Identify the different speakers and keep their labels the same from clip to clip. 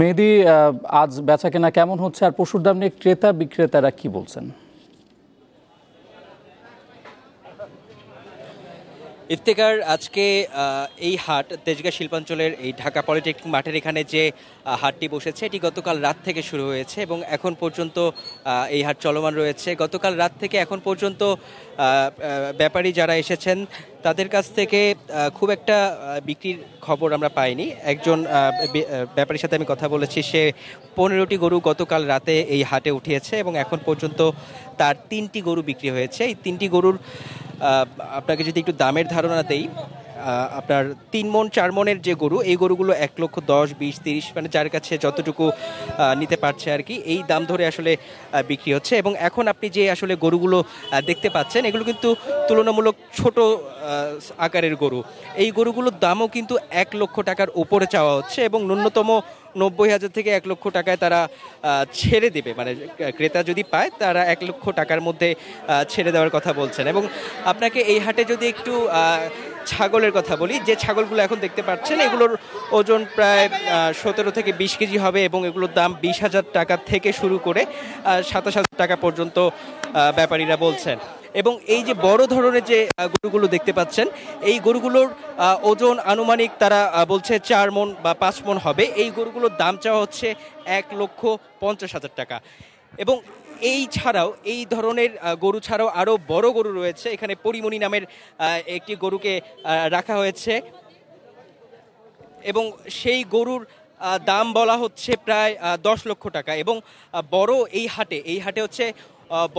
Speaker 1: মেহেদী, আজ বেচাকেনা কেমন হচ্ছে আর পশুর দাম নিয়ে ক্রেতা বিক্রেতারা কি বলছেন?
Speaker 2: ইফতেখার, আজকে এই হাট তেজগাঁ শিল্পাঞ্চলের এই ঢাকা পলিটেকনিক মাঠের এখানে যে হাটটি বসেছে এটি গতকাল রাত থেকে শুরু হয়েছে এবং এখন পর্যন্ত এই হাট চলমান রয়েছে। গতকাল রাত থেকে এখন পর্যন্ত ব্যাপারী যারা এসেছেন তাদের কাছ থেকে খুব একটা বিক্রির খবর আমরা পাইনি। একজন ব্যাপারীর সাথে আমি কথা বলেছি, সে 15টি গরু গতকাল রাতে এই হাটে উঠিয়েছে এবং এখন পর্যন্ত তার 3টি গরু বিক্রি হয়েছে। এই 3টি গরুর আপনাকে যদি একটু দামের ধারণা দেই, আপনার 3 মণ 4 মণের যে গরু, এই গরুগুলো 1,10,000, 20, 30 মানে যার কাছে যতটুকু নিতে পারছে আর কি, এই দাম ধরে আসলে বিক্রি হচ্ছে। এবং এখন আপনি যে আসলে গরুগুলো দেখতে পাচ্ছেন এগুলো কিন্তু তুলনামূলক ছোট আকারের গরু। এই গরুগুলোর দামও কিন্তু 1 লক্ষ টাকার উপরে চাওয়া হচ্ছে এবং ন্যূনতম 90,000 থেকে 1 লক্ষ টাকায় তারা ছেড়ে দেবে, মানে ক্রেতা যদি পায় তারা 1 লক্ষ টাকার মধ্যে ছেড়ে দেওয়ার কথা বলছেন। এবং আপনাকে এই হাটে যদি একটু ছাগলের কথা বলি, যে ছাগলগুলো এখন দেখতে পাচ্ছেন এগুলোর ওজন প্রায় 17 থেকে 20 কেজি হবে এবং এগুলোর দাম 20,000 টাকা থেকে শুরু করে 27,000 টাকা পর্যন্ত ব্যাপারীরা বলছেন। এবং এই যে বড় ধরনের যে গরুগুলো দেখতে পাচ্ছেন, এই গরুগুলোর ওজন আনুমানিক তারা বলছে 4 মণ বা 5 মণ হবে। এই গরুগুলোর দাম চাওয়া হচ্ছে 1,50,000 টাকা। এবং এই ছাড়াও, এই ধরনের গরু ছাড়াও আরও বড় গরু রয়েছে। এখানে পরিমণি নামের একটি গরুকে রাখা হয়েছে এবং সেই গরুর দাম বলা হচ্ছে প্রায় 10 লক্ষ টাকা। এবং বড় এই হাটে হচ্ছে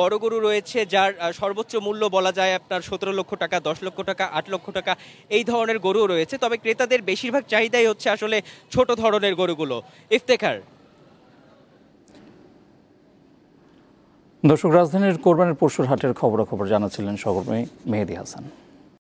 Speaker 2: বড় গরু রয়েছে যার সর্বোচ্চ মূল্য বলা যায় আপনার 17 লক্ষ টাকা, 10 লক্ষ টাকা, 8 লক্ষ টাকা, এই ধরনের গরুও রয়েছে। তবে ক্রেতাদের বেশিরভাগ চাহিদাই হচ্ছে আসলে ছোট ধরনের গরুগুলো। ইফতেখার।
Speaker 1: দর্শক, রাজধানীর কোরবানির পশুর হাটের খবরাখবর জানাচ্ছিলেন সহকর্মী মেহেদী হাসান।